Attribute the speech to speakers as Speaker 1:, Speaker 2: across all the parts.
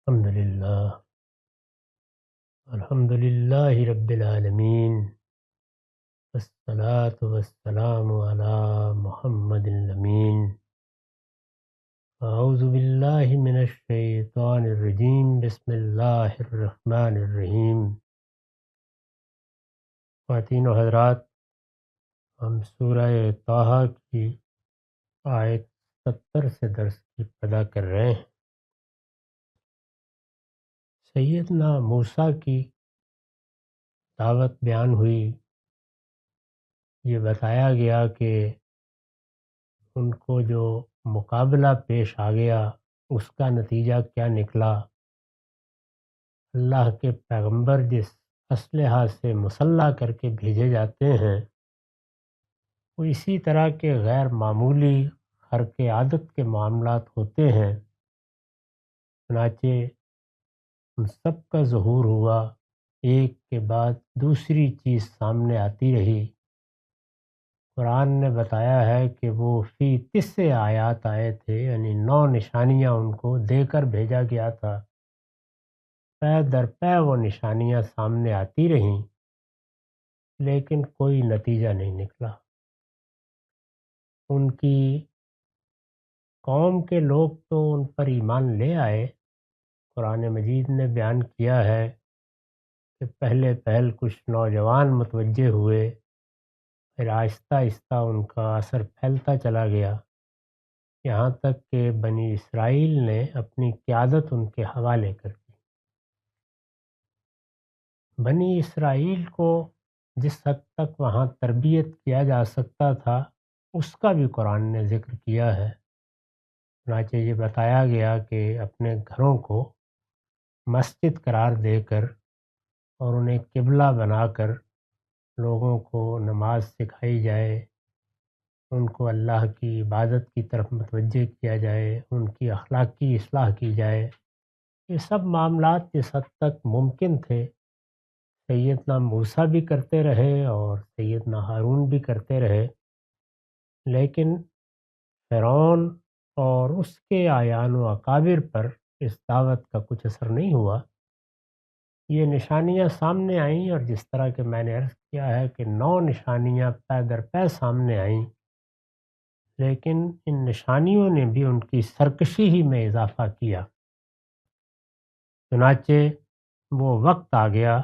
Speaker 1: الحمد للہ رب العالمین، والصلاة والسلام علی محمد الامین۔ اعوذ باللہ من الشیطان الرجیم، بسم اللہ الرحمن الرحیم۔ خواتین و حضرات، ہم سورہ طٰہٰ کی آیت 70 سے درس کی ابتدا کر رہے ہیں۔ سیدنا موسیٰ کی دعوت بیان ہوئی، یہ بتایا گیا کہ ان کو جو مقابلہ پیش آ گیا اس کا نتیجہ کیا نکلا۔ اللہ کے پیغمبر جس اسلحہ سے مسلح کر کے بھیجے جاتے ہیں وہ اسی طرح کے غیر معمولی خرق عادت کے معاملات ہوتے ہیں۔ چنانچہ ان سب کا ظہور ہوا، ایک کے بعد دوسری چیز سامنے آتی رہی۔ قرآن نے بتایا ہے کہ وہ فی 30 آیات آئے تھے، یعنی 9 نشانیاں ان کو دے کر بھیجا گیا تھا۔ پے در پے وہ نشانیاں سامنے آتی رہیں لیکن کوئی نتیجہ نہیں نکلا۔ ان کی قوم کے لوگ تو ان پر ایمان لے آئے۔ قرآن مجید نے بیان کیا ہے کہ پہلے پہل کچھ نوجوان متوجہ ہوئے، پھر آہستہ آہستہ ان کا اثر پھیلتا چلا گیا، یہاں تک کہ بنی اسرائیل نے اپنی قیادت ان کے حوالے کر دی۔ بنی اسرائیل کو جس حد تک وہاں تربیت کیا جا سکتا تھا اس کا بھی قرآن نے ذکر کیا ہے۔ چنانچہ یہ بتایا گیا کہ اپنے گھروں کو مسجد قرار دے کر اور انہیں قبلہ بنا کر لوگوں کو نماز سکھائی جائے، ان کو اللہ کی عبادت کی طرف متوجہ کیا جائے، ان کی اخلاقی اصلاح کی جائے۔ یہ سب معاملات جس حد تک ممکن تھے سیدنا موسیٰ بھی کرتے رہے اور سیدنا ہارون بھی کرتے رہے، لیکن فرعون اور اس کے اعیان و اکابر پر اس دعوت کا کچھ اثر نہیں ہوا۔ یہ نشانیاں سامنے آئیں، اور جس طرح کہ میں نے عرض کیا ہے کہ 9 نشانیاں پے در پے سامنے آئیں، لیکن ان نشانیوں نے بھی ان کی سرکشی ہی میں اضافہ کیا۔ چنانچہ وہ وقت آ گیا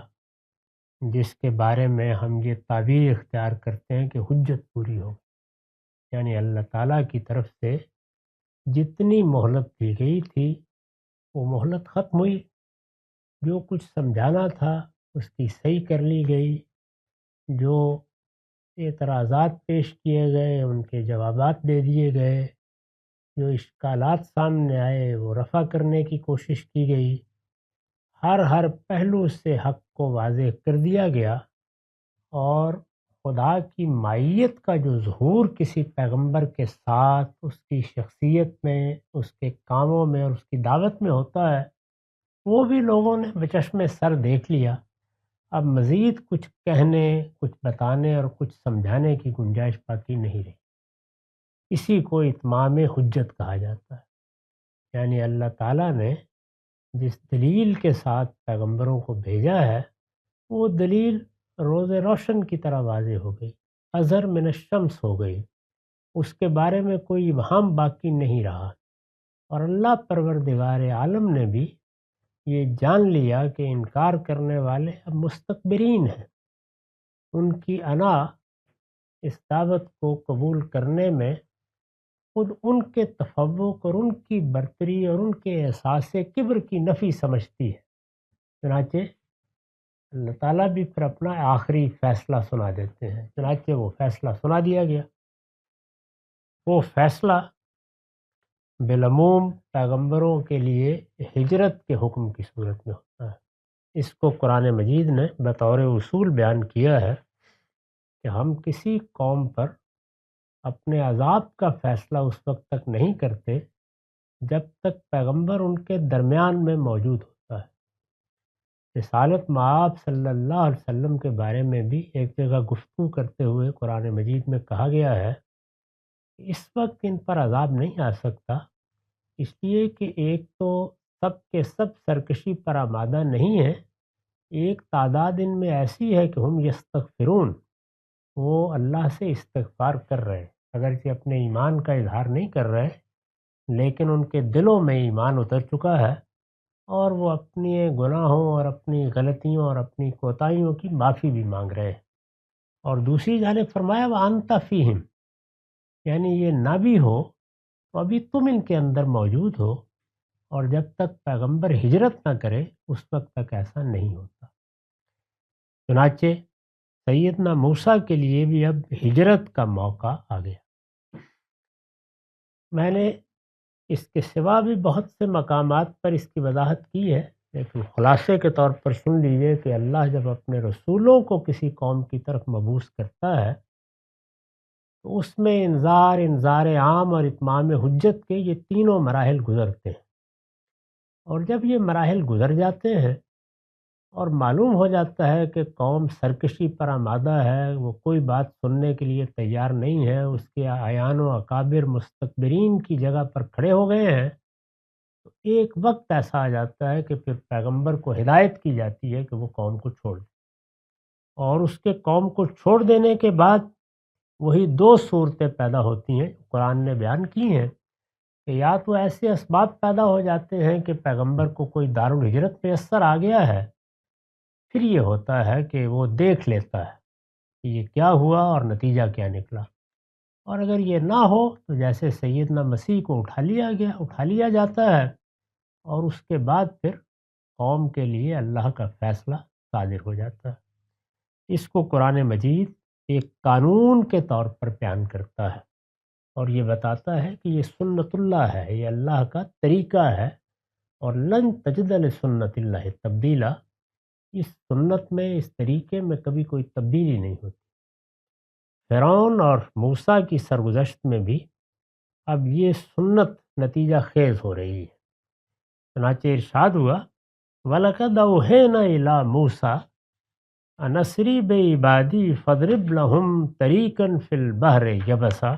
Speaker 1: جس کے بارے میں ہم یہ تعبیر اختیار کرتے ہیں کہ حجت پوری ہو، یعنی اللہ تعالیٰ کی طرف سے جتنی مہلت دی گئی تھی وہ مہلت ختم ہوئی۔ جو کچھ سمجھانا تھا اس کی صحیح کر لی گئی، جو اعتراضات پیش کیے گئے ان کے جوابات دے دیے گئے، جو اشکالات سامنے آئے وہ رفع کرنے کی کوشش کی گئی، ہر پہلو سے حق کو واضح کر دیا گیا، اور خدا کی مائیت کا جو ظہور کسی پیغمبر کے ساتھ اس کی شخصیت میں، اس کے کاموں میں اور اس کی دعوت میں ہوتا ہے وہ بھی لوگوں نے بچشم سر دیکھ لیا۔ اب مزید کچھ کہنے، کچھ بتانے اور کچھ سمجھانے کی گنجائش باقی نہیں رہی۔ اسی کو اتمام حجت کہا جاتا ہے، یعنی اللہ تعالیٰ نے جس دلیل کے ساتھ پیغمبروں کو بھیجا ہے وہ دلیل روز روشن کی طرح واضح ہو گئی، اظہر من الشمس ہو گئی، اس کے بارے میں کوئی ابہام باقی نہیں رہا، اور اللہ پروردگار عالم نے بھی یہ جان لیا کہ انکار کرنے والے اب مستکبرین ہیں۔ ان کی انا اس دعوت کو قبول کرنے میں خود ان کے تفوق اور ان کی برتری اور ان کے احساس کبر کی نفی سمجھتی ہے۔ چنانچہ اللہ تعالیٰ بھی پھر اپنا آخری فیصلہ سنا دیتے ہیں۔ چنانچہ وہ فیصلہ سنا دیا گیا۔ وہ فیصلہ بالعموم پیغمبروں کے لیے ہجرت کے حکم کی صورت میں ہوتا ہے۔ اس کو قرآن مجید نے بطور اصول بیان کیا ہے کہ ہم کسی قوم پر اپنے عذاب کا فیصلہ اس وقت تک نہیں کرتے جب تک پیغمبر ان کے درمیان میں موجود ہوتا ہے۔ رسالت مآب صلی اللہ علیہ وسلم کے بارے میں بھی ایک جگہ گفتگو کرتے ہوئے قرآن مجید میں کہا گیا ہے کہ اس وقت ان پر عذاب نہیں آ سکتا، اس لیے کہ ایک تو سب کے سب سرکشی پر آمادہ نہیں ہیں، ایک تعداد ان میں ایسی ہے کہ ہم یستغفرون، وہ اللہ سے استغفار کر رہے ہیں، اگرچہ اپنے ایمان کا اظہار نہیں کر رہے لیکن ان کے دلوں میں ایمان اتر چکا ہے اور وہ اپنی گناہوں اور اپنی غلطیوں اور اپنی کوتاہیوں کی معافی بھی مانگ رہے ہیں۔ اور دوسری جانب فرمایا وَأَنْتَ فِيهِمْ، یعنی یہ نہ بھی ہو تو ابھی تم ان کے اندر موجود ہو، اور جب تک پیغمبر ہجرت نہ کرے اس وقت تک ایسا نہیں ہوتا۔ چنانچہ سیدنا موسیٰ کے لیے بھی اب ہجرت کا موقع آ گیا۔ میں نے اس کے سوا بھی بہت سے مقامات پر اس کی وضاحت کی ہے، لیکن خلاصے کے طور پر سن لیجیے کہ اللہ جب اپنے رسولوں کو کسی قوم کی طرف مبعوث کرتا ہے تو اس میں انذار عام اور اتمام حجت کے یہ تینوں مراحل گزرتے ہیں، اور جب یہ مراحل گزر جاتے ہیں اور معلوم ہو جاتا ہے کہ قوم سرکشی پر آمادہ ہے، وہ کوئی بات سننے کے لیے تیار نہیں ہے، اس کے اعیان و اکابر مستکبرین کی جگہ پر کھڑے ہو گئے ہیں، تو ایک وقت ایسا آ جاتا ہے کہ پھر پیغمبر کو ہدایت کی جاتی ہے کہ وہ قوم کو چھوڑ دے، اور اس کے قوم کو چھوڑ دینے کے بعد وہی دو صورتیں پیدا ہوتی ہیں قرآن نے بیان کی ہیں، کہ یا تو ایسے اسباب پیدا ہو جاتے ہیں کہ پیغمبر کو کوئی دارالہجرت میسر آ گیا ہے، پھر یہ ہوتا ہے کہ وہ دیکھ لیتا ہے کہ یہ کیا ہوا اور نتیجہ کیا نکلا، اور اگر یہ نہ ہو تو جیسے سیدنا مسیح کو اٹھا لیا جاتا ہے، اور اس کے بعد پھر قوم کے لیے اللہ کا فیصلہ صادر ہو جاتا ہے۔ اس کو قرآن مجید ایک قانون کے طور پر بیان کرتا ہے اور یہ بتاتا ہے کہ یہ سنت اللہ ہے، یہ اللہ کا طریقہ ہے، اور لن تجد لسنت اللہ تبدیلا، اس سنت میں، اس طریقے میں کبھی کوئی تبدیلی نہیں ہوتی۔ فرعون اور موسیٰ کی سرگزشت میں بھی اب یہ سنت نتیجہ خیز ہو رہی ہے۔ چنانچہ ارشاد ہوا وَلَقَدْ أَوْحَيْنَا إِلَىٰ مُوسَىٰ أَنْ أَسْرِ بِعِبَادِي فَاضْرِبْ لَهُمْ طَرِيقًا فِي الْبَحْرِ يَبَسًا۔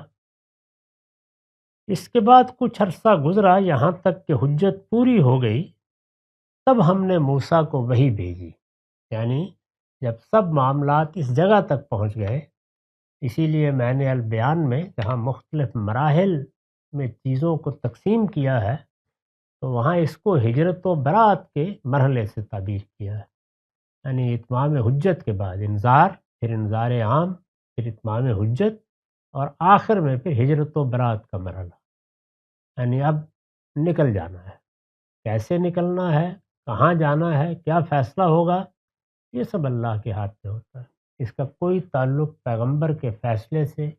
Speaker 1: اس کے بعد کچھ عرصہ گزرا یہاں تک کہ حجت پوری ہو گئی، تب ہم نے موسیٰ کو وحی بھیجی، یعنی جب سب معاملات اس جگہ تک پہنچ گئے۔ اسی لیے میں نے البیان میں جہاں مختلف مراحل میں چیزوں کو تقسیم کیا ہے تو وہاں اس کو ہجرت و برات کے مرحلے سے تعبیر کیا ہے، یعنی اتمام حجت کے بعد انذار، پھر انذار عام، پھر اتمام حجت، اور آخر میں پھر ہجرت و برات کا مرحلہ، یعنی اب نکل جانا ہے۔ کیسے نکلنا ہے، کہاں جانا ہے، کیا فیصلہ ہوگا، یہ سب اللہ کے ہاتھ میں ہوتا ہے، اس کا کوئی تعلق پیغمبر کے فیصلے سے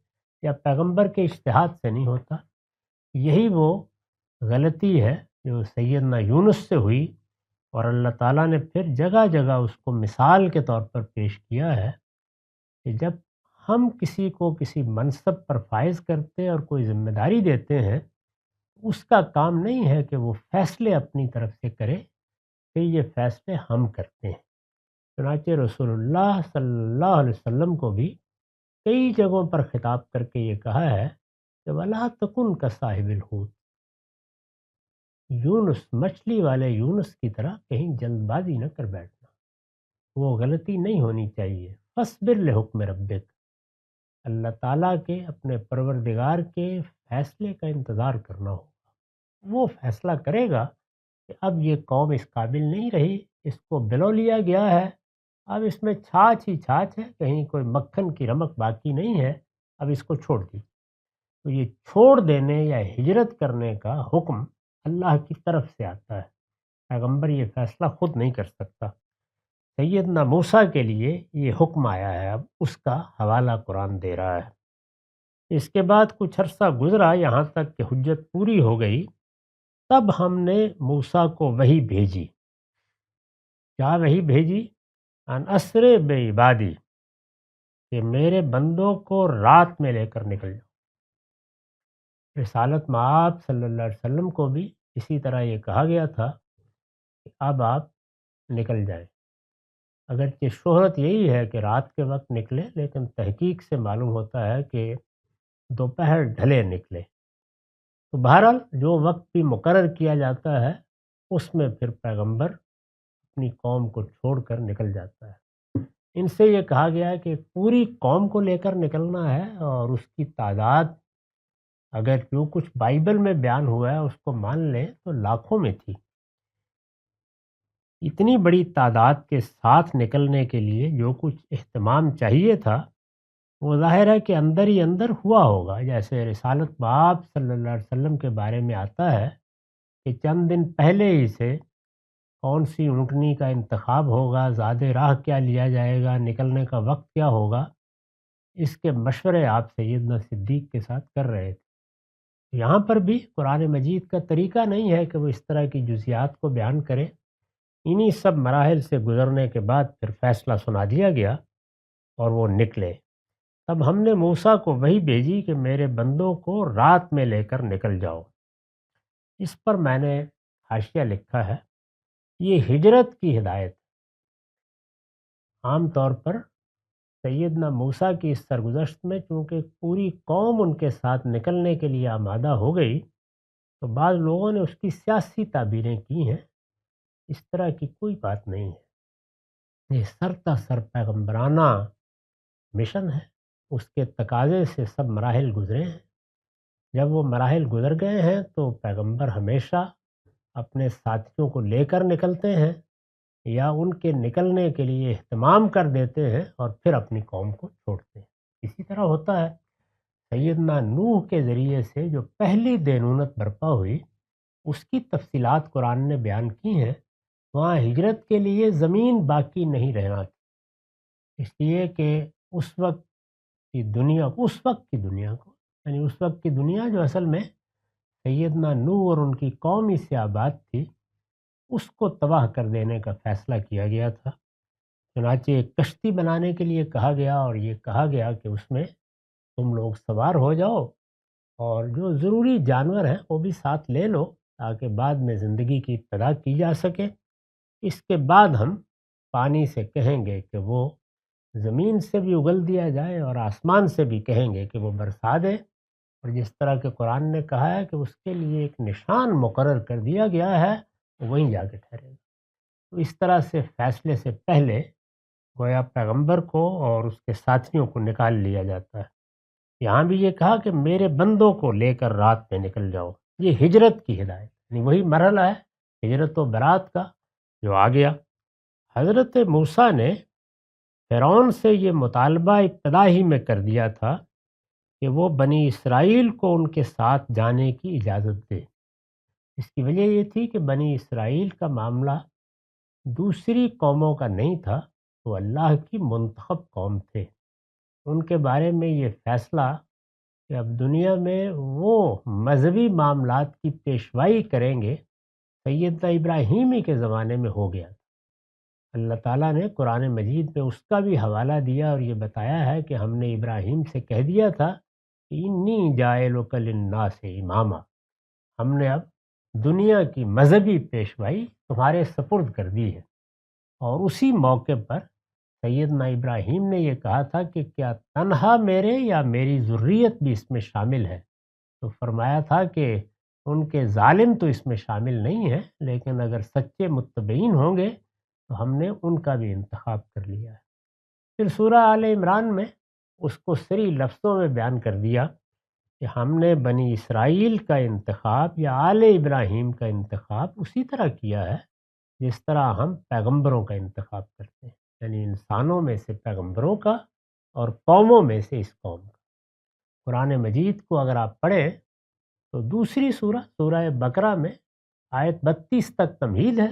Speaker 1: یا پیغمبر کے اجتہاد سے نہیں ہوتا۔ یہی وہ غلطی ہے جو سیدنا یونس سے ہوئی، اور اللہ تعالیٰ نے پھر جگہ جگہ اس کو مثال کے طور پر پیش کیا ہے کہ جب ہم کسی کو کسی منصب پر فائز کرتے اور کوئی ذمہ داری دیتے ہیں، اس کا کام نہیں ہے کہ وہ فیصلے اپنی طرف سے کرے، کہ یہ فیصلے ہم کرتے ہیں۔ چنانچہ رسول اللہ صلی اللہ علیہ وسلم کو بھی کئی جگہوں پر خطاب کر کے یہ کہا ہے کہ وَلَا تَكُنْ كَصَاحِبِ الْحُوتِ، یونس، مچھلی والے یونس کی طرح کہیں جلد بازی نہ کر بیٹھنا، وہ غلطی نہیں ہونی چاہیے۔ فَاصْبِرْ لِحُكْمِ رَبِّكَ، اللہ تعالیٰ کے، اپنے پروردگار کے فیصلے کا انتظار کرنا ہوگا، وہ فیصلہ کرے گا کہ اب یہ قوم اس قابل نہیں رہی، اس کو بلو لیا گیا ہے، اب اس میں چھاچھ ہی چھاچھ ہے، کہیں کوئی مکھن کی رمک باقی نہیں ہے، اب اس کو چھوڑ دی۔ تو یہ چھوڑ دینے یا ہجرت کرنے کا حکم اللہ کی طرف سے آتا ہے، پیغمبر یہ فیصلہ خود نہیں کر سکتا۔ سیدنا موسیٰ کے لیے یہ حکم آیا ہے، اب اس کا حوالہ قرآن دے رہا ہے۔ اس کے بعد کچھ عرصہ گزرا یہاں تک کہ حجت پوری ہو گئی، تب ہم نے موسیٰ کو وحی بھیجی۔ کیا وحی بھیجی؟ ان اسر بعبادی، کہ میرے بندوں کو رات میں لے کر نکل جاؤ۔ رسالت مآب صلی اللہ علیہ وسلم کو بھی اسی طرح یہ کہا گیا تھا کہ اب آپ نکل جائیں، اگرچہ شہرت یہی ہے کہ رات کے وقت نکلے، لیکن تحقیق سے معلوم ہوتا ہے کہ دوپہر ڈھلے نکلے۔ تو بہرحال جو وقت بھی مقرر کیا جاتا ہے اس میں پھر پیغمبر اپنی قوم کو چھوڑ کر نکل جاتا ہے۔ ان سے یہ کہا گیا ہے کہ پوری قوم کو لے کر نکلنا ہے، اور اس کی تعداد اگر جو کچھ بائبل میں بیان ہوا ہے اس کو مان لیں تو لاکھوں میں تھی۔ اتنی بڑی تعداد کے ساتھ نکلنے کے لیے جو کچھ اہتمام چاہیے تھا وہ ظاہر ہے کہ اندر ہی اندر ہوا ہوگا۔ جیسے رسالت باب صلی اللہ علیہ وسلم کے بارے میں آتا ہے کہ چند دن پہلے ہی سے کون سی اونٹنی کا انتخاب ہوگا، زاد راہ کیا لیا جائے گا، نکلنے کا وقت کیا ہوگا، اس کے مشورے آپ سیدنا صدیق کے ساتھ کر رہے تھے۔ یہاں پر بھی قرآن مجید کا طریقہ نہیں ہے کہ وہ اس طرح کی جزیات کو بیان کرے۔ انہی سب مراحل سے گزرنے کے بعد پھر فیصلہ سنا دیا گیا اور وہ نکلے۔ تب ہم نے موسیٰ کو وحی بھیجی کہ میرے بندوں کو رات میں لے کر نکل جاؤ۔ اس پر میں نے حاشیہ لکھا ہے، یہ ہجرت کی ہدایت۔ عام طور پر سیدنا موسیٰ کی اس سرگزشت میں چونکہ پوری قوم ان کے ساتھ نکلنے کے لیے آمادہ ہو گئی تو بعض لوگوں نے اس کی سیاسی تعبیریں کی ہیں۔ اس طرح کی کوئی بات نہیں ہے، یہ سرتا سر پیغمبرانہ مشن ہے۔ اس کے تقاضے سے سب مراحل گزرے ہیں۔ جب وہ مراحل گزر گئے ہیں تو پیغمبر ہمیشہ اپنے ساتھیوں کو لے کر نکلتے ہیں یا ان کے نکلنے کے لیے اہتمام کر دیتے ہیں اور پھر اپنی قوم کو چھوڑتے ہیں۔ اسی طرح ہوتا ہے سیدنا نوح کے ذریعے سے جو پہلی دینونت برپا ہوئی اس کی تفصیلات قرآن نے بیان کی ہیں۔ وہاں ہجرت کے لیے زمین باقی نہیں رہنا تھی، اس لیے کہ اس وقت کی دنیا کو یعنی اس وقت کی دنیا جو اصل میں سیدنا نوح اور ان کی قوم اس سے آباد تھی، اس کو تباہ کر دینے کا فیصلہ کیا گیا تھا۔ چنانچہ ایک کشتی بنانے کے لیے کہا گیا اور یہ کہا گیا کہ اس میں تم لوگ سوار ہو جاؤ اور جو ضروری جانور ہیں وہ بھی ساتھ لے لو تاکہ بعد میں زندگی کی ابتدا کی جا سکے۔ اس کے بعد ہم پانی سے کہیں گے کہ وہ زمین سے بھی اگل دیا جائے اور آسمان سے بھی کہیں گے کہ وہ برسا دے، اور جس طرح کہ قرآن نے کہا ہے کہ اس کے لیے ایک نشان مقرر کر دیا گیا ہے، وہیں جا کے ٹھہرے گا۔ تو اس طرح سے فیصلے سے پہلے گویا پیغمبر کو اور اس کے ساتھیوں کو نکال لیا جاتا ہے۔ یہاں بھی یہ کہا کہ میرے بندوں کو لے کر رات میں نکل جاؤ۔ یہ ہجرت کی ہدایت، یعنی وہی مرحلہ ہے ہجرت و برات کا جو آ گیا۔ حضرت موسیٰ نے فرعون سے یہ مطالبہ ابتدا ہی میں کر دیا تھا کہ وہ بنی اسرائیل کو ان کے ساتھ جانے کی اجازت دے۔ اس کی وجہ یہ تھی کہ بنی اسرائیل کا معاملہ دوسری قوموں کا نہیں تھا، وہ اللہ کی منتخب قوم تھے۔ ان کے بارے میں یہ فیصلہ کہ اب دنیا میں وہ مذہبی معاملات کی پیشوائی کریں گے سیدنا ابراہیمی کے زمانے میں ہو گیا۔ اللہ تعالیٰ نے قرآن مجید میں اس کا بھی حوالہ دیا اور یہ بتایا ہے کہ ہم نے ابراہیم سے کہہ دیا تھا کہ انی جاعلک للناس اماما، ہم نے اب دنیا کی مذہبی پیشوائی تمہارے سپرد کر دی ہے۔ اور اسی موقع پر سیدنا ابراہیم نے یہ کہا تھا کہ کیا تنہا میرے یا میری ذریت بھی اس میں شامل ہے؟ تو فرمایا تھا کہ ان کے ظالم تو اس میں شامل نہیں ہیں، لیکن اگر سچے متبعین ہوں گے تو ہم نے ان کا بھی انتخاب کر لیا ہے۔ پھر سورہ آل عمران میں اس کو صریح لفظوں میں بیان کر دیا کہ ہم نے بنی اسرائیل کا انتخاب یا آل ابراہیم کا انتخاب اسی طرح کیا ہے جس طرح ہم پیغمبروں کا انتخاب کرتے ہیں، یعنی انسانوں میں سے پیغمبروں کا اور قوموں میں سے اس قوم کا۔ قرآن مجید کو اگر آپ پڑھیں تو دوسری سورہ بقرہ میں آیت 32 تک تمہید ہے۔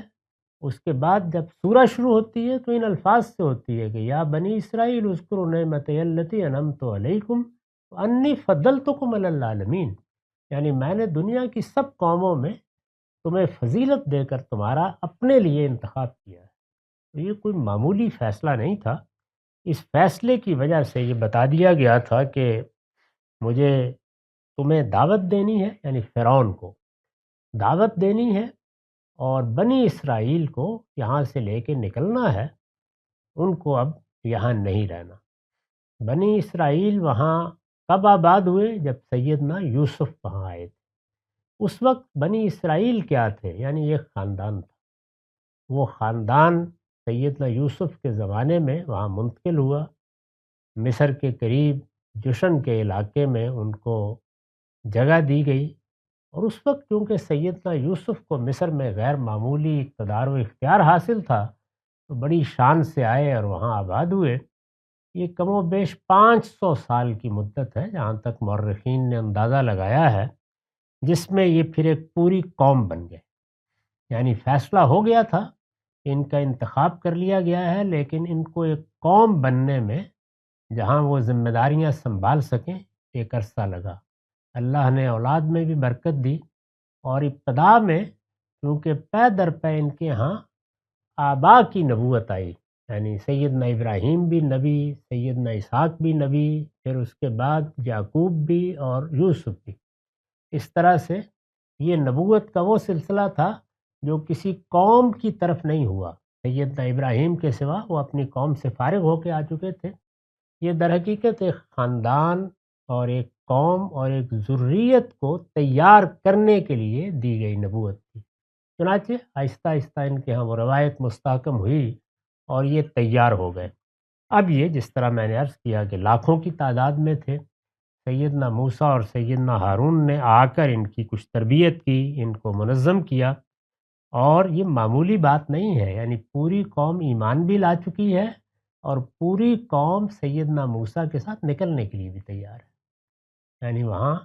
Speaker 1: اس کے بعد جب سورہ شروع ہوتی ہے تو ان الفاظ سے ہوتی ہے کہ یا بنی اسرائیل اذکروا نعمتی التی انعمت علیکم وانی فضلتکم علی العالمین، یعنی میں نے دنیا کی سب قوموں میں تمہیں فضیلت دے کر تمہارا اپنے لیے انتخاب کیا ہے۔ تو یہ کوئی معمولی فیصلہ نہیں تھا۔ اس فیصلے کی وجہ سے یہ بتا دیا گیا تھا کہ مجھے تمہیں دعوت دینی ہے، یعنی فرعون کو دعوت دینی ہے اور بنی اسرائیل کو یہاں سے لے کے نکلنا ہے، ان کو اب یہاں نہیں رہنا۔ بنی اسرائیل وہاں کب آباد ہوئے؟ جب سیدنا یوسف وہاں آئے تھے۔ اس وقت بنی اسرائیل کیا تھے؟ یعنی ایک خاندان تھا، وہ خاندان سیدنا یوسف کے زمانے میں وہاں منتقل ہوا، مصر کے قریب جشن کے علاقے میں ان کو جگہ دی گئی، اور اس وقت کیونکہ سیدنا یوسف کو مصر میں غیر معمولی اقتدار و اختیار حاصل تھا، تو بڑی شان سے آئے اور وہاں آباد ہوئے۔ یہ کم و بیش 500 سال کی مدت ہے جہاں تک مورخین نے اندازہ لگایا ہے، جس میں یہ پھر ایک پوری قوم بن گئے۔ یعنی فیصلہ ہو گیا تھا کہ ان کا انتخاب کر لیا گیا ہے، لیکن ان کو ایک قوم بننے میں جہاں وہ ذمہ داریاں سنبھال سکیں ایک عرصہ لگا۔ اللہ نے اولاد میں بھی برکت دی، اور ابتدا میں کیونکہ پے در پے ان کے ہاں آبا کی نبوت آئی، یعنی سیدنا ابراہیم بھی نبی، سیدنا اسحاق بھی نبی، پھر اس کے بعد یعقوب بھی اور یوسف بھی۔ اس طرح سے یہ نبوت کا وہ سلسلہ تھا جو کسی قوم کی طرف نہیں ہوا۔ سیدنا ابراہیم کے سوا وہ اپنی قوم سے فارغ ہو کے آ چکے تھے۔ یہ در حقیقت ایک خاندان اور ایک قوم اور ایک ذریت کو تیار کرنے کے لیے دی گئی نبوت تھی۔ چنانچہ آہستہ آہستہ ان کے ہاں وہ روایت مستحکم ہوئی اور یہ تیار ہو گئے۔ اب یہ جس طرح میں نے عرض کیا کہ لاکھوں کی تعداد میں تھے، سیدنا موسیٰ اور سیدنا ہارون نے آ کر ان کی کچھ تربیت کی، ان کو منظم کیا، اور یہ معمولی بات نہیں ہے، یعنی پوری قوم ایمان بھی لا چکی ہے، اور پوری قوم سیدنا موسیٰ کے ساتھ نکلنے کے لیے بھی تیار ہے۔ یعنی وہاں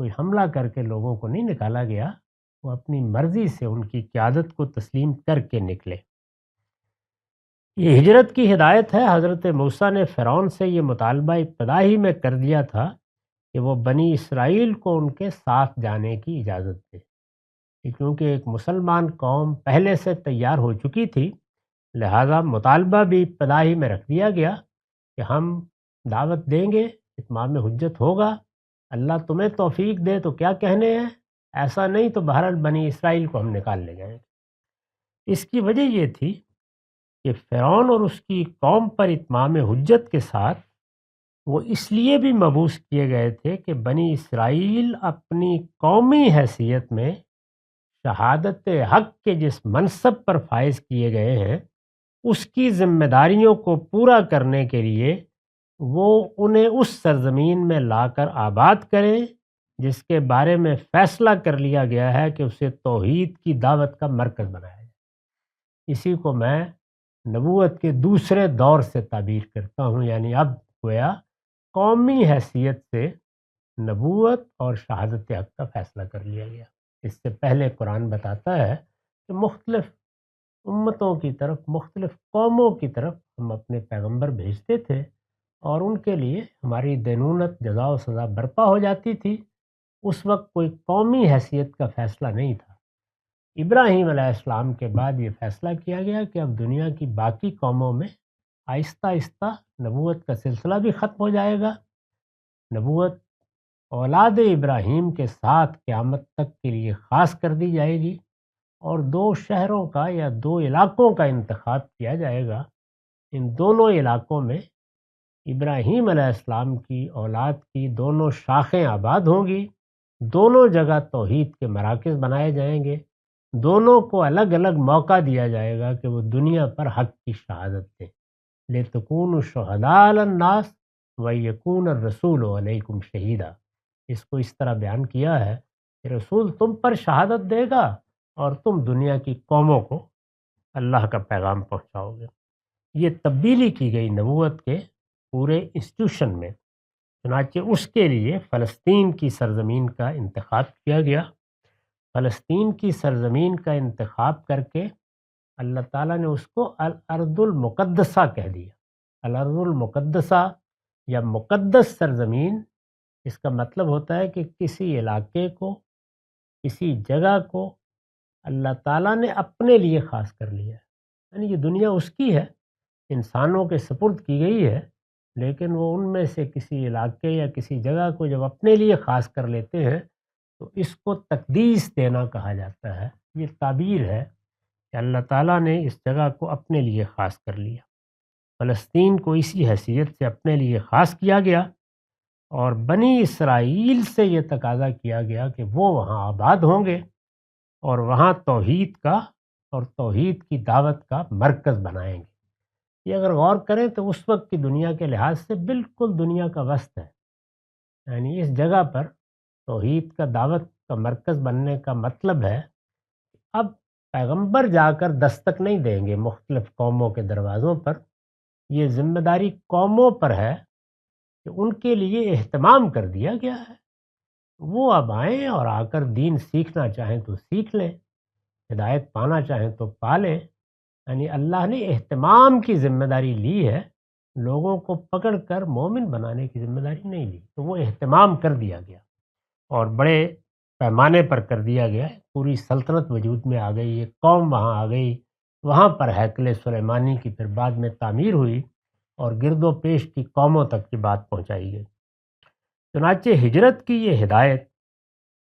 Speaker 1: کوئی حملہ کر کے لوگوں کو نہیں نکالا گیا، وہ اپنی مرضی سے ان کی قیادت کو تسلیم کر کے نکلے۔ یہ ہجرت کی ہدایت ہے۔ حضرت موسیٰ نے فرعون سے یہ مطالبہ ابتدا ہی میں کر دیا تھا کہ وہ بنی اسرائیل کو ان کے ساتھ جانے کی اجازت دے، کیونکہ ایک مسلمان قوم پہلے سے تیار ہو چکی تھی، لہٰذا مطالبہ بھی ابتدا ہی میں رکھ دیا گیا کہ ہم دعوت دیں گے، اتمام حجت ہوگا، اللہ تمہیں توفیق دے تو کیا کہنے ہیں، ایسا نہیں تو بہرحال بنی اسرائیل کو ہم نکال لے جائیں گے۔ اس کی وجہ یہ تھی کہ فرعون اور اس کی قوم پر اتمام حجت کے ساتھ وہ اس لیے بھی مبعوث کیے گئے تھے کہ بنی اسرائیل اپنی قومی حیثیت میں شہادت حق کے جس منصب پر فائز کیے گئے ہیں، اس کی ذمہ داریوں کو پورا کرنے کے لیے وہ انہیں اس سرزمین میں لا کر آباد کریں جس کے بارے میں فیصلہ کر لیا گیا ہے کہ اسے توحید کی دعوت کا مرکز بنایا جائے۔ اسی کو میں نبوت کے دوسرے دور سے تعبیر کرتا ہوں، یعنی اب گویا قومی حیثیت سے نبوت اور شہادت حق کا فیصلہ کر لیا گیا۔ اس سے پہلے قرآن بتاتا ہے کہ مختلف امتوں کی طرف، مختلف قوموں کی طرف ہم اپنے پیغمبر بھیجتے تھے، اور ان کے لیے ہماری دینونت، جزا و سزا برپا ہو جاتی تھی۔ اس وقت کوئی قومی حیثیت کا فیصلہ نہیں تھا۔ ابراہیم علیہ السلام کے بعد یہ فیصلہ کیا گیا کہ اب دنیا کی باقی قوموں میں آہستہ آہستہ نبوت کا سلسلہ بھی ختم ہو جائے گا۔ نبوت اولاد ابراہیم کے ساتھ قیامت تک کے لیے خاص کر دی جائے گی، اور 2 شہروں کا یا 2 علاقوں کا انتخاب کیا جائے گا۔ ان دونوں علاقوں میں ابراہیم علیہ السلام کی اولاد کی دونوں شاخیں آباد ہوں گی، دونوں جگہ توحید کے مراکز بنائے جائیں گے، دونوں کو الگ الگ موقع دیا جائے گا کہ وہ دنیا پر حق کی شہادت دیں۔ لِتَكُونُوا شُهَدَاءَ عَلَى النَّاسِ وَيَكُونَ الرَّسُولُ عَلَيْكُمْ شَهِيدًا۔ اس کو اس طرح بیان کیا ہے کہ رسول تم پر شہادت دے گا اور تم دنیا کی قوموں کو اللہ کا پیغام پہنچاؤ گے۔ یہ تبدیلی کی گئی نبوت کے پورے انسٹیٹیوشن میں۔ چنانچہ اس کے لیے فلسطین کی سرزمین کا انتخاب کیا گیا۔ فلسطین کی سرزمین کا انتخاب کر کے اللہ تعالیٰ نے اس کو الارض المقدسہ کہہ دیا۔ الارض المقدسہ یا مقدس سرزمین، اس کا مطلب ہوتا ہے کہ کسی علاقے کو، کسی جگہ کو اللہ تعالیٰ نے اپنے لیے خاص کر لیا ہے، یعنی یہ دنیا اس کی ہے، انسانوں کے سپرد کی گئی ہے، لیکن وہ ان میں سے کسی علاقے یا کسی جگہ کو جب اپنے لیے خاص کر لیتے ہیں تو اس کو تقدیس دینا کہا جاتا ہے۔ یہ تعبیر ہے کہ اللہ تعالیٰ نے اس جگہ کو اپنے لیے خاص کر لیا۔ فلسطین کو اسی حیثیت سے اپنے لیے خاص کیا گیا، اور بنی اسرائیل سے یہ تقاضا کیا گیا کہ وہ وہاں آباد ہوں گے اور وہاں توحید کا اور توحید کی دعوت کا مرکز بنائیں گے۔ یہ اگر غور کریں تو اس وقت کی دنیا کے لحاظ سے بالکل دنیا کا وسط ہے، یعنی اس جگہ پر توحید کا دعوت کا مرکز بننے کا مطلب ہے اب پیغمبر جا کر دستک نہیں دیں گے مختلف قوموں کے دروازوں پر، یہ ذمہ داری قوموں پر ہے کہ ان کے لیے اہتمام کر دیا گیا ہے، وہ اب آئیں اور آ کر دین سیکھنا چاہیں تو سیکھ لیں، ہدایت پانا چاہیں تو پا لیں۔ یعنی اللہ نے اہتمام کی ذمہ داری لی ہے، لوگوں کو پکڑ کر مومن بنانے کی ذمہ داری نہیں لی، تو وہ اہتمام کر دیا گیا اور بڑے پیمانے پر کر دیا گیا ہے۔ پوری سلطنت وجود میں آ گئی، ایک قوم وہاں آ گئی، وہاں پر ہیکل سلیمانی کی پھر بعد میں تعمیر ہوئی اور گرد و پیش کی قوموں تک یہ بات پہنچائی گئی۔ چنانچہ ہجرت کی یہ ہدایت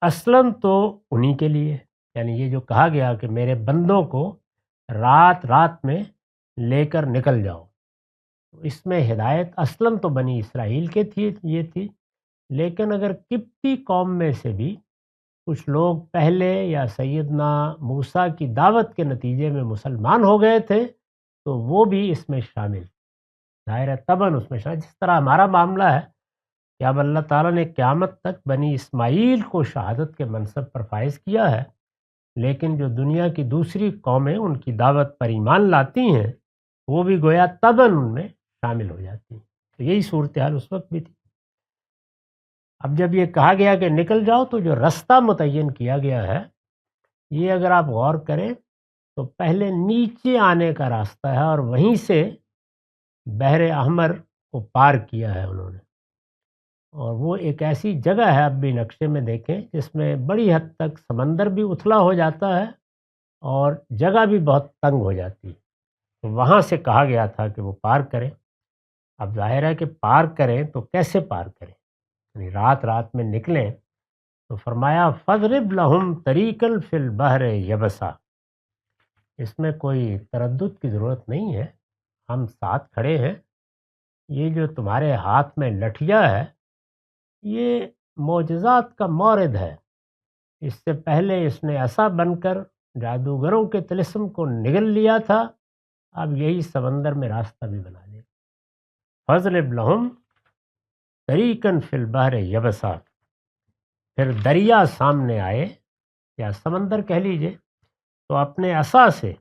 Speaker 1: اصلاً تو انہی کے لیے، یعنی یہ جو کہا گیا کہ میرے بندوں کو رات رات میں لے کر نکل جاؤ، اس میں ہدایت اصلاً تو بنی اسرائیل کے یہ تھی، لیکن اگر قبطی قوم میں سے بھی کچھ لوگ پہلے یا سیدنا موسیٰ کی دعوت کے نتیجے میں مسلمان ہو گئے تھے تو وہ بھی اس میں شامل، ظاہر طبعاً اس میں شامل، جس طرح ہمارا معاملہ ہے کہ اب اللہ تعالیٰ نے قیامت تک بنی اسماعیل کو شہادت کے منصب پر فائز کیا ہے، لیکن جو دنیا کی دوسری قومیں ان کی دعوت پر ایمان لاتی ہیں وہ بھی گویا طبعاً ان میں شامل ہو جاتی ہیں۔ تو یہی صورتحال اس وقت بھی تھی۔ اب جب یہ کہا گیا کہ نکل جاؤ تو جو رستہ متعین کیا گیا ہے یہ اگر آپ غور کریں تو پہلے نیچے آنے کا راستہ ہے اور وہیں سے بحر احمر کو پار کیا ہے انہوں نے، اور وہ ایک ایسی جگہ ہے اب بھی نقشے میں دیکھیں جس میں بڑی حد تک سمندر بھی اتھلا ہو جاتا ہے اور جگہ بھی بہت تنگ ہو جاتی ہے، تو وہاں سے کہا گیا تھا کہ وہ پار کریں۔ اب ظاہر ہے کہ پار کریں تو کیسے پار کریں، یعنی رات رات میں نکلیں، تو فرمایا فَاضْرِبْ لَهُمْ طَرِيقًا فِي الْبَحْرِ يَبَسًا، اس میں کوئی تردد کی ضرورت نہیں ہے، ہم ساتھ کھڑے ہیں، یہ جو تمہارے ہاتھ میں لٹھیا ہے یہ معجزات کا مورد ہے، اس سے پہلے اس نے عصا بن کر جادوگروں کے طلسم کو نگل لیا تھا، اب یہی سمندر میں راستہ بھی بنا دے۔ فَاضْرِبْ لَهُمْ طَرِيقًا فِي الْبَحْرِ يَبَسًا، پھر دریا سامنے آئے یا سمندر کہہ لیجئے، تو اپنے عصا سے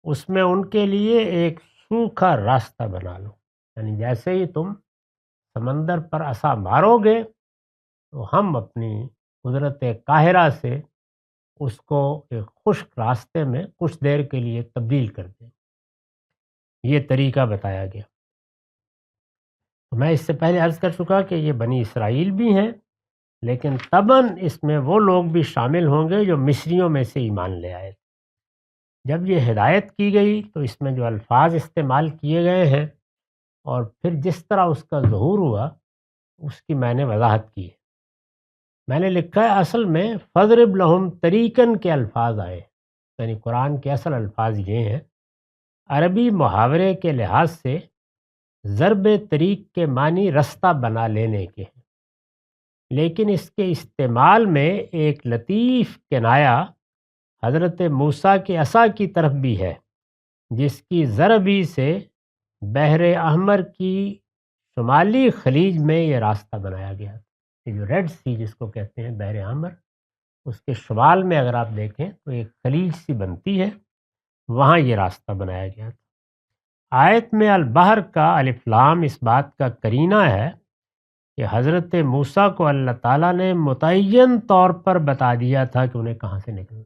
Speaker 1: اس میں ان کے لیے ایک سوکھا راستہ بنا لو، یعنی جیسے ہی تم سمندر پر عصا مارو گے تو ہم اپنی قدرت قاہرہ سے اس کو ایک خشک راستے میں کچھ دیر کے لیے تبدیل کر دیں۔ یہ طریقہ بتایا گیا۔ میں اس سے پہلے عرض کر چکا کہ یہ بنی اسرائیل بھی ہیں، لیکن طبعاً اس میں وہ لوگ بھی شامل ہوں گے جو مصریوں میں سے ایمان لے آئے۔ جب یہ ہدایت کی گئی تو اس میں جو الفاظ استعمال کیے گئے ہیں اور پھر جس طرح اس کا ظہور ہوا اس کی میں نے وضاحت کی ہے۔ میں نے لکھا ہے اصل میں فَاضْرِبْ لَهُمْ طَرِيقًا کے الفاظ آئے، یعنی قرآن کے اصل الفاظ یہ ہیں، عربی محاورے کے لحاظ سے ضرب طریق کے معنی رستہ بنا لینے کے ہیں، لیکن اس کے استعمال میں ایک لطیف کنایا حضرت موسیٰ کے عصا کی طرف بھی ہے، جس کی ضربی سے بحر احمر کی شمالی خلیج میں یہ راستہ بنایا گیا۔ یہ جو ریڈ سی جس کو کہتے ہیں بحر احمر، اس کے شمال میں اگر آپ دیکھیں تو ایک خلیج سی بنتی ہے، وہاں یہ راستہ بنایا گیا تھا۔ آیت میں البحر کا الف لام اس بات کا قرینہ ہے کہ حضرت موسیٰ کو اللہ تعالیٰ نے متعین طور پر بتا دیا تھا کہ انہیں کہاں سے نکلنا،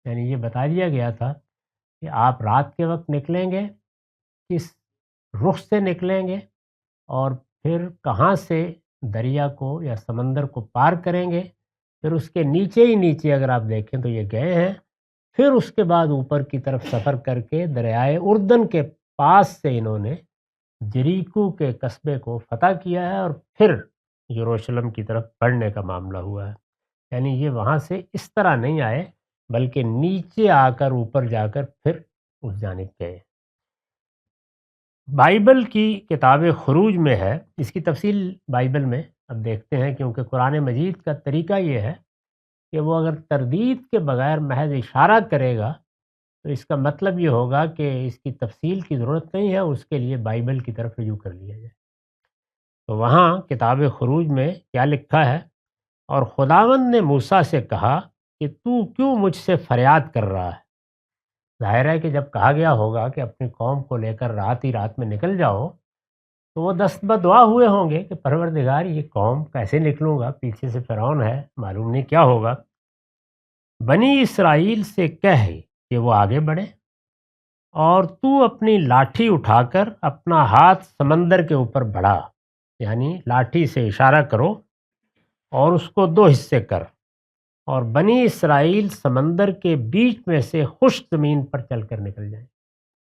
Speaker 1: یعنی یہ بتا دیا گیا تھا کہ آپ رات کے وقت نکلیں گے، کس رخ سے نکلیں گے، اور پھر کہاں سے دریا کو یا سمندر کو پار کریں گے، پھر اس کے نیچے ہی نیچے اگر آپ دیکھیں تو یہ گئے ہیں، پھر اس کے بعد اوپر کی طرف سفر کر کے دریائے اردن کے پاس سے انہوں نے جریکو کے قصبے کو فتح کیا ہے اور پھر یروشلم کی طرف بڑھنے کا معاملہ ہوا ہے۔ یعنی یہ وہاں سے اس طرح نہیں آئے بلکہ نیچے آ کر اوپر جا کر پھر اس جانب گئے۔ بائبل کی کتاب خروج میں ہے، اس کی تفصیل بائبل میں اب دیکھتے ہیں، کیونکہ قرآن مجید کا طریقہ یہ ہے کہ وہ اگر تردید کے بغیر محض اشارہ کرے گا تو اس کا مطلب یہ ہوگا کہ اس کی تفصیل کی ضرورت نہیں ہے، اس کے لیے بائبل کی طرف رجوع کر لیا جائے۔ تو وہاں کتاب خروج میں کیا لکھا ہے؟ اور خداوند نے موسیٰ سے کہا کہ تو کیوں مجھ سے فریاد کر رہا ہے؟ ظاہر ہے کہ جب کہا گیا ہوگا کہ اپنی قوم کو لے کر رات ہی رات میں نکل جاؤ، تو وہ دست بدعا ہوئے ہوں گے کہ پروردگار یہ قوم کیسے نکلوں گا، پیچھے سے فرعون ہے، معلوم نہیں کیا ہوگا۔ بنی اسرائیل سے کہے کہ وہ آگے بڑھے، اور تو اپنی لاٹھی اٹھا کر اپنا ہاتھ سمندر کے اوپر بڑھا، یعنی لاٹھی سے اشارہ کرو اور اس کو دو حصے کر، اور بنی اسرائیل سمندر کے بیچ میں سے خشک زمین پر چل کر نکل جائیں۔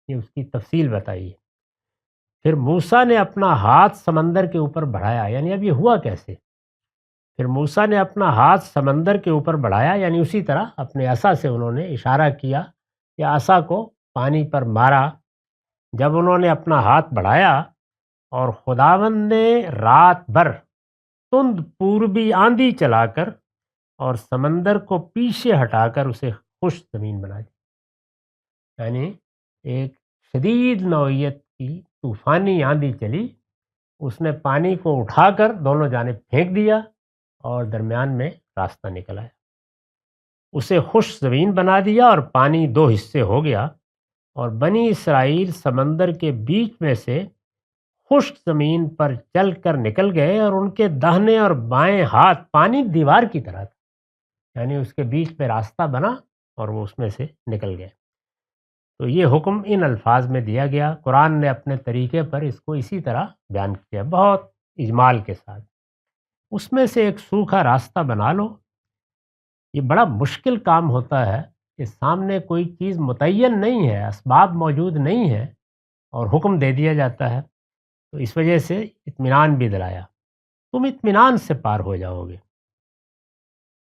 Speaker 1: یہ اس کی تفصیل بتائی ہے۔ پھر موسیٰ نے اپنا ہاتھ سمندر کے اوپر بڑھایا، یعنی اب یہ ہوا کیسے؟ پھر موسیٰ نے اپنا ہاتھ سمندر کے اوپر بڑھایا، یعنی اسی طرح اپنے عصا سے انہوں نے اشارہ کیا یا عصا کو پانی پر مارا۔ جب انہوں نے اپنا ہاتھ بڑھایا اور خداوند نے رات بھر تند پوربی آندھی چلا کر اور سمندر کو پیچھے ہٹا کر اسے خشک زمین بنا دی، یعنی ایک شدید نوعیت کی طوفانی آندھی چلی، اس نے پانی کو اٹھا کر دونوں جانب پھینک دیا اور درمیان میں راستہ نکل آیا، اسے خشک زمین بنا دیا اور پانی دو حصے ہو گیا، اور بنی اسرائیل سمندر کے بیچ میں سے خشک زمین پر چل کر نکل گئے، اور ان کے داہنے اور بائیں ہاتھ پانی دیوار کی طرح تھا، یعنی اس کے بیچ میں راستہ بنا اور وہ اس میں سے نکل گئے۔ تو یہ حکم ان الفاظ میں دیا گیا۔ قرآن نے اپنے طریقے پر اس کو اسی طرح بیان کیا، بہت اجمال کے ساتھ۔ اس میں سے ایک سوکھا راستہ بنا لو۔ یہ بڑا مشکل کام ہوتا ہے کہ سامنے کوئی چیز متعین نہیں ہے، اسباب موجود نہیں ہے، اور حکم دے دیا جاتا ہے، تو اس وجہ سے اطمینان بھی دلایا، تم اطمینان سے پار ہو جاؤ گے۔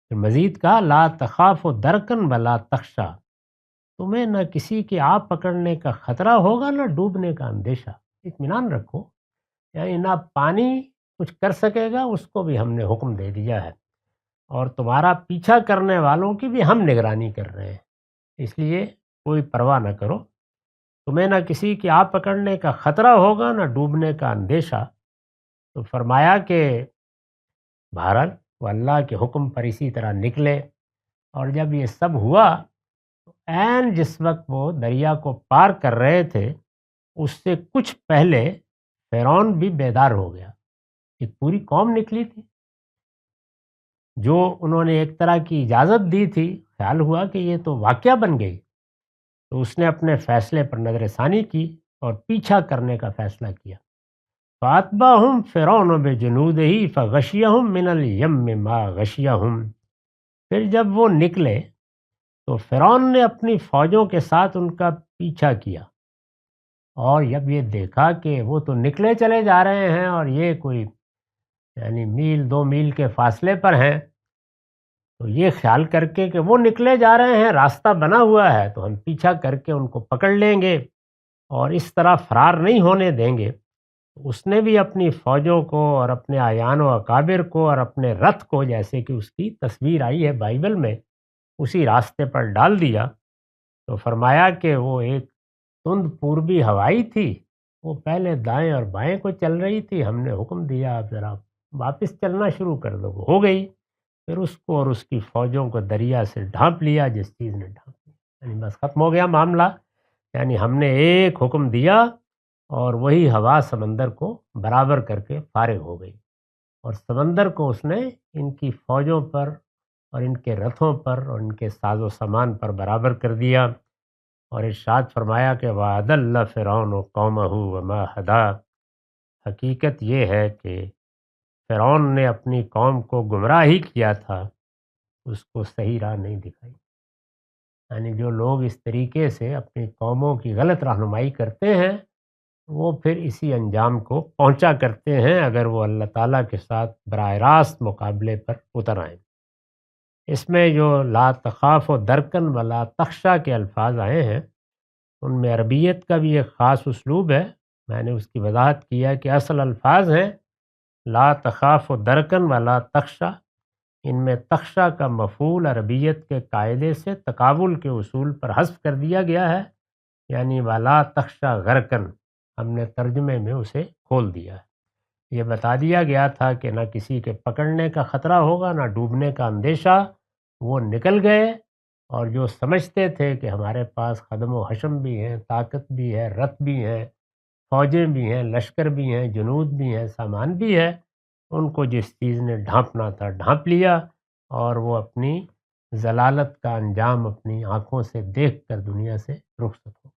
Speaker 1: پھر مزید کہا لا تخاف درکن ولا تخشا، تمہیں نہ کسی کے آپ پکڑنے کا خطرہ ہوگا نہ ڈوبنے کا اندیشہ، اطمینان رکھو، یعنی نہ پانی کچھ کر سکے گا، اس کو بھی ہم نے حکم دے دیا ہے، اور تمہارا پیچھا کرنے والوں کی بھی ہم نگرانی کر رہے ہیں، اس لیے کوئی پرواہ نہ کرو، تمہیں نہ کسی کی آپ پکڑنے کا خطرہ ہوگا نہ ڈوبنے کا اندیشہ۔ تو فرمایا کہ بہرحال وہ اللہ کے حکم پر اسی طرح نکلے، اور جب یہ سب ہوا تو عین جس وقت وہ دریا کو پار کر رہے تھے اس سے کچھ پہلے فرعون بھی بیدار ہو گیا۔ ایک پوری قوم نکلی تھی جو انہوں نے ایک طرح کی اجازت دی تھی، خیال ہوا کہ یہ تو واقعہ بن گئی، تو اس نے اپنے فیصلے پر نظر ثانی کی اور پیچھا کرنے کا فیصلہ کیا۔ فَأَتْبَعَهُمْ فِرْعَوْنُ بِجُنُودِهِ فَغَشِيَهُمْ مِنَ الْيَمِّ مَا غَشِيَهُمْ، پھر جب وہ نکلے تو فرعون نے اپنی فوجوں کے ساتھ ان کا پیچھا کیا، اور جب یہ دیکھا کہ وہ تو نکلے چلے جا رہے ہیں اور یہ کوئی یعنی میل دو میل کے فاصلے پر ہیں، تو یہ خیال کر کے کہ وہ نکلے جا رہے ہیں، راستہ بنا ہوا ہے، تو ہم پیچھا کر کے ان کو پکڑ لیں گے اور اس طرح فرار نہیں ہونے دیں گے، اس نے بھی اپنی فوجوں کو اور اپنے اعیان و اکابر کو اور اپنے رتھ کو، جیسے کہ اس کی تصویر آئی ہے بائبل میں، اسی راستے پر ڈال دیا۔ تو فرمایا کہ وہ ایک تند پوربی ہوائی تھی، وہ پہلے دائیں اور بائیں کو چل رہی تھی، ہم نے حکم دیا اب ذرا واپس چلنا شروع کر دو، وہ ہو گئی، پھر اس کو اور اس کی فوجوں کو دریا سے ڈھانپ لیا جس چیز نے ڈھانپ لیا، یعنی بس ختم ہو گیا معاملہ، یعنی ہم نے ایک حکم دیا اور وہی ہوا سمندر کو برابر کر کے فارغ ہو گئی، اور سمندر کو اس نے ان کی فوجوں پر اور ان کے رتھوں پر اور ان کے ساز و سامان پر برابر کر دیا۔ اور ارشاد فرمایا کہ وَأَضَلَّ فِرْعَوْنُ قَوْمَهُ وَمَا هَدَىٰ، حقیقت یہ ہے کہ فرعون نے اپنی قوم کو گمراہ ہی کیا تھا، اس کو صحیح راہ نہیں دکھائی۔ یعنی جو لوگ اس طریقے سے اپنی قوموں کی غلط رہنمائی کرتے ہیں وہ پھر اسی انجام کو پہنچا کرتے ہیں اگر وہ اللہ تعالیٰ کے ساتھ براہ راست مقابلے پر اتر آئیں۔ اس میں جو لا تخاف و درکن ولا تخشا کے الفاظ آئے ہیں ان میں عربیت کا بھی ایک خاص اسلوب ہے، میں نے اس کی وضاحت کیا کہ اصل الفاظ ہیں لا تخاف و درکن و لا تخشا، ان میں تخشا کا مفعول عربیت کے قاعدے سے تقابل کے اصول پر حذف کر دیا گیا ہے، یعنی ولا تخشا غرقن، ہم نے ترجمے میں اسے کھول دیا ہے۔ یہ بتا دیا گیا تھا کہ نہ کسی کے پکڑنے کا خطرہ ہوگا نہ ڈوبنے کا اندیشہ۔ وہ نکل گئے، اور جو سمجھتے تھے کہ ہمارے پاس خدم و حشم بھی ہیں، طاقت بھی ہے، رتھ بھی ہیں، فوجیں بھی ہیں، لشکر بھی ہیں، جنود بھی ہیں، سامان بھی ہے، ان کو جس چیز نے ڈھانپنا تھا ڈھانپ لیا، اور وہ اپنی ضلالت کا انجام اپنی آنکھوں سے دیکھ کر دنیا سے رخصت ہو۔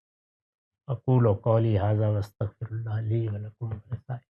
Speaker 1: اقول قولی ھذا واستغفر اللہ لی ولکم ولسائر